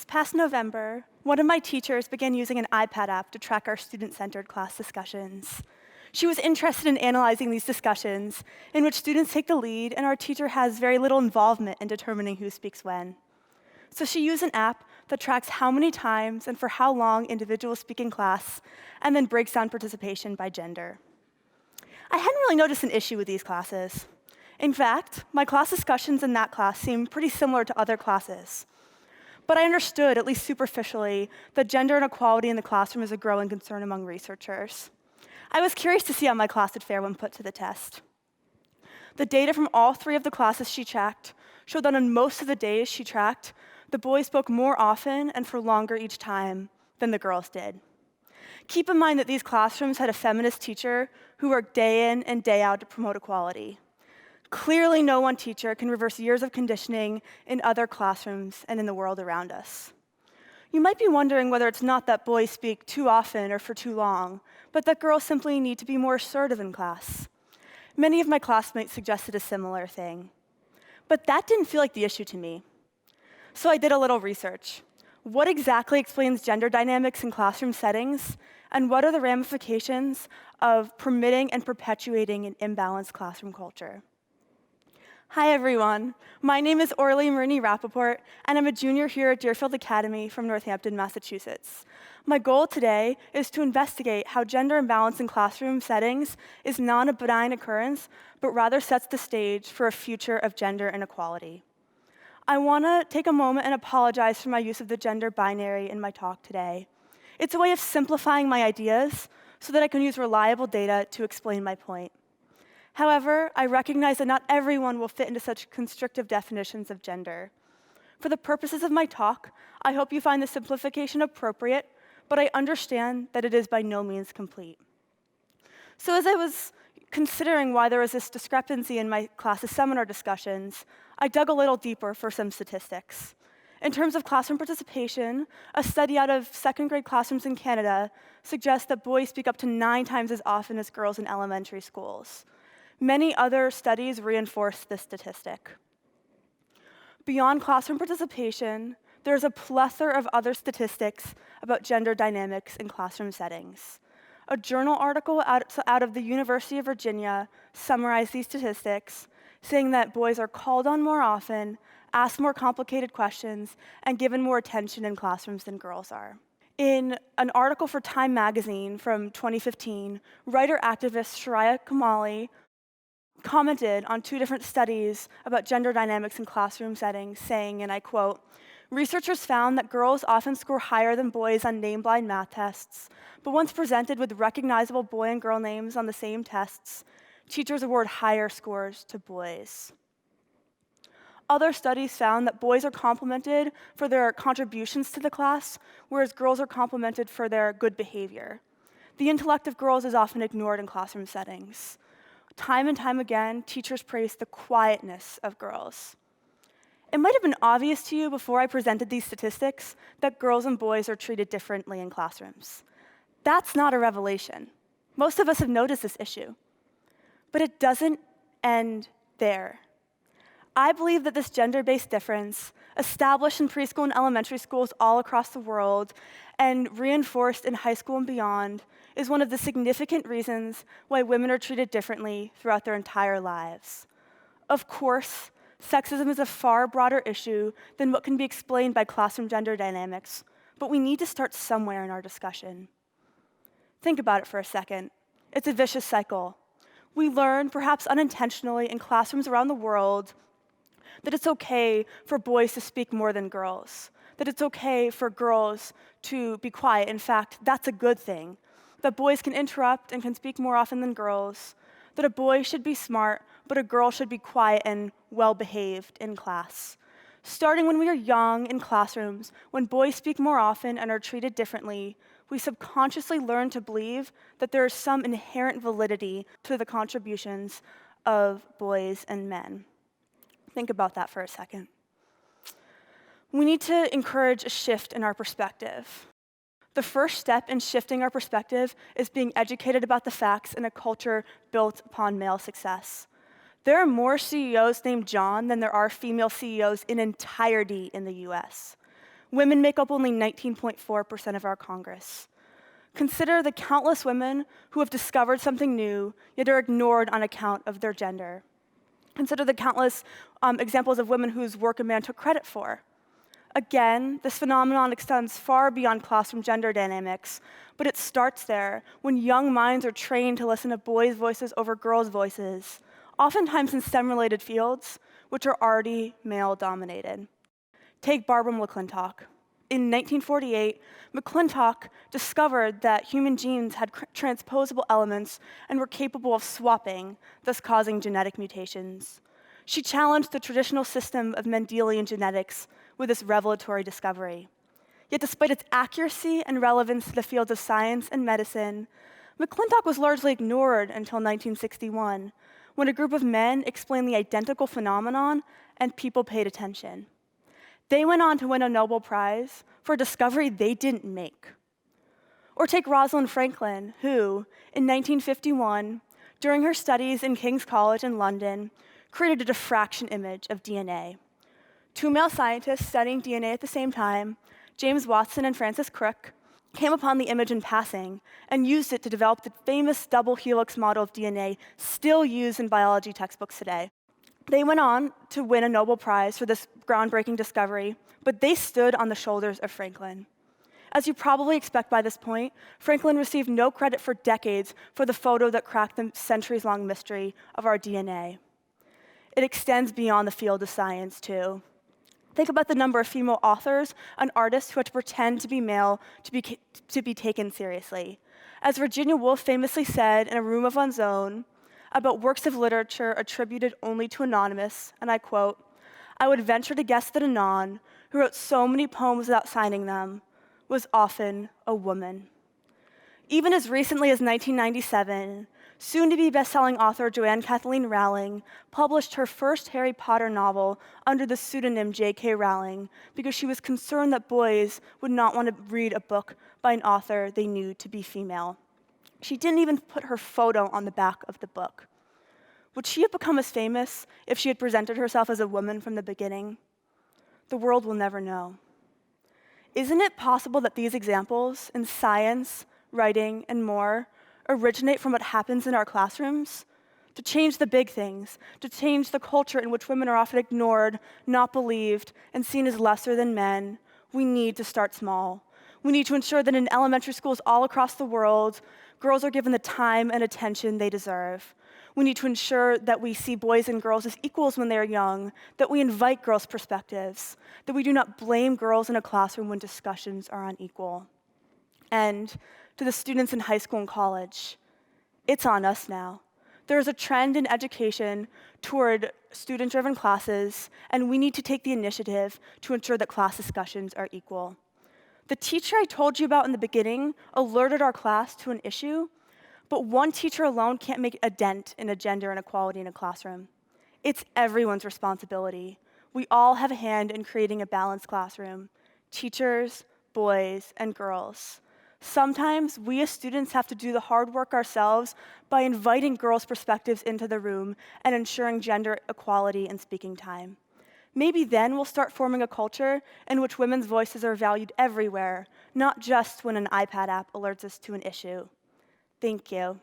past November, one of my teachers began using an iPad app to track our student-centered class discussions. She was interested in analyzing these discussions, in which students take the lead and our teacher has very little involvement in determining who speaks when. So she used an app that tracks how many times and for how long individuals speak in class, and then breaks down participation by gender. I hadn't really noticed an issue with these classes. In fact, my class discussions in that class seemed pretty similar to other classes. But I understood, at least superficially, that gender inequality in the classroom is a growing concern among researchers. I was curious to see how my class would fare when put to the test. The data from all 3 of the classes she tracked showed that on most of the days she tracked, the boys spoke more often and for longer each time than the girls did. Keep in mind that these classrooms had a feminist teacher who worked day in and day out to promote equality. Clearly, no one teacher can reverse years of conditioning in other classrooms and in the world around us. You might be wondering whether it's not that boys speak too often or for too long, but that girls simply need to be more assertive in class. Many of my classmates suggested a similar thing. But that didn't feel like the issue to me. So I did a little research. What exactly explains gender dynamics in classroom settings, and what are the ramifications of permitting and perpetuating an imbalanced classroom culture? Hi, everyone. My name is Orlee Marini-Rapoport, and I'm a junior here at Deerfield Academy from Northampton, Massachusetts. My goal today is to investigate how gender imbalance in classroom settings is not a benign occurrence, but rather sets the stage for a future of gender inequality. I want to take a moment and apologize for my use of the gender binary in my talk today. It's a way of simplifying my ideas so that I can use reliable data to explain my point. However, I recognize that not everyone will fit into such constrictive definitions of gender. For the purposes of my talk, I hope you find the simplification appropriate, but I understand that it is by no means complete. So as I was considering why there was this discrepancy in my class's seminar discussions, I dug a little deeper for some statistics. In terms of classroom participation, a study out of second-grade classrooms in Canada suggests that boys speak up to 9 times as often as girls in elementary schools. Many other studies reinforce this statistic. Beyond classroom participation, there's a plethora of other statistics about gender dynamics in classroom settings. A journal article out of the University of Virginia summarized these statistics, saying that boys are called on more often, asked more complicated questions, and given more attention in classrooms than girls are. In an article for Time magazine from 2015, writer-activist Shreya Kamali commented on 2 different studies about gender dynamics in classroom settings, saying, and I quote, "Researchers found that girls often score higher than boys on name-blind math tests, but once presented with recognizable boy and girl names on the same tests, teachers award higher scores to boys." Other studies found that boys are complimented for their contributions to the class, whereas girls are complimented for their good behavior. The intellect of girls is often ignored in classroom settings. Time and time again, teachers praise the quietness of girls. It might have been obvious to you before I presented these statistics that girls and boys are treated differently in classrooms. That's not a revelation. Most of us have noticed this issue. But it doesn't end there. I believe that this gender-based difference, established in preschool and elementary schools all across the world and reinforced in high school and beyond, is one of the significant reasons why women are treated differently throughout their entire lives. Of course, sexism is a far broader issue than what can be explained by classroom gender dynamics, but we need to start somewhere in our discussion. Think about it for a second. It's a vicious cycle. We learn, perhaps unintentionally, in classrooms around the world that it's okay for boys to speak more than girls, that it's okay for girls to be quiet. In fact, that's a good thing, that boys can interrupt and can speak more often than girls, that a boy should be smart, but a girl should be quiet and well-behaved in class. Starting when we are young in classrooms, when boys speak more often and are treated differently, we subconsciously learn to believe that there is some inherent validity to the contributions of boys and men. Think about that for a second. We need to encourage a shift in our perspective. The first step in shifting our perspective is being educated about the facts in a culture built upon male success. There are more CEOs named John than there are female CEOs in entirety in the US. Women make up only 19.4% of our Congress. Consider the countless women who have discovered something new, yet are ignored on account of their gender. Consider the countless examples of women whose work a man took credit for. Again, this phenomenon extends far beyond classroom gender dynamics, but it starts there when young minds are trained to listen to boys' voices over girls' voices, oftentimes in STEM-related fields, which are already male-dominated. Take Barbara McClintock. In 1948, McClintock discovered that human genes had transposable elements and were capable of swapping, thus causing genetic mutations. She challenged the traditional system of Mendelian genetics with this revelatory discovery. Yet despite its accuracy and relevance to the fields of science and medicine, McClintock was largely ignored until 1961, when a group of men explained the identical phenomenon and people paid attention. They went on to win a Nobel Prize for a discovery they didn't make. Or take Rosalind Franklin, who, in 1951, during her studies in King's College in London, created a diffraction image of DNA. Two male scientists studying DNA at the same time, James Watson and Francis Crick, came upon the image in passing and used it to develop the famous double helix model of DNA still used in biology textbooks today. They went on to win a Nobel Prize for this groundbreaking discovery, but they stood on the shoulders of Franklin. As you probably expect by this point, Franklin received no credit for decades for the photo that cracked the centuries-long mystery of our DNA. It extends beyond the field of science, too. Think about the number of female authors and artists who had to pretend to be male to be taken seriously. As Virginia Woolf famously said in A Room of One's Own about works of literature attributed only to anonymous, and I quote, "I would venture to guess that Anon, who wrote so many poems without signing them, was often a woman." Even as recently as 1997, soon-to-be best-selling author Joanne Kathleen Rowling published her first Harry Potter novel under the pseudonym J.K. Rowling because she was concerned that boys would not want to read a book by an author they knew to be female. She didn't even put her photo on the back of the book. Would she have become as famous if she had presented herself as a woman from the beginning? The world will never know. Isn't it possible that these examples in science, writing, and more originate from what happens in our classrooms? To change the big things, to change the culture in which women are often ignored, not believed, and seen as lesser than men, we need to start small. We need to ensure that in elementary schools all across the world, girls are given the time and attention they deserve. We need to ensure that we see boys and girls as equals when they are young, that we invite girls' perspectives, that we do not blame girls in a classroom when discussions are unequal. And to the students in high school and college, it's on us now. There is a trend in education toward student-driven classes, and we need to take the initiative to ensure that class discussions are equal. The teacher I told you about in the beginning alerted our class to an issue, but one teacher alone can't make a dent in a gender inequality in a classroom. It's everyone's responsibility. We all have a hand in creating a balanced classroom, teachers, boys, and girls. Sometimes we as students have to do the hard work ourselves by inviting girls' perspectives into the room and ensuring gender equality and speaking time. Maybe then we'll start forming a culture in which women's voices are valued everywhere, not just when an iPad app alerts us to an issue. Thank you.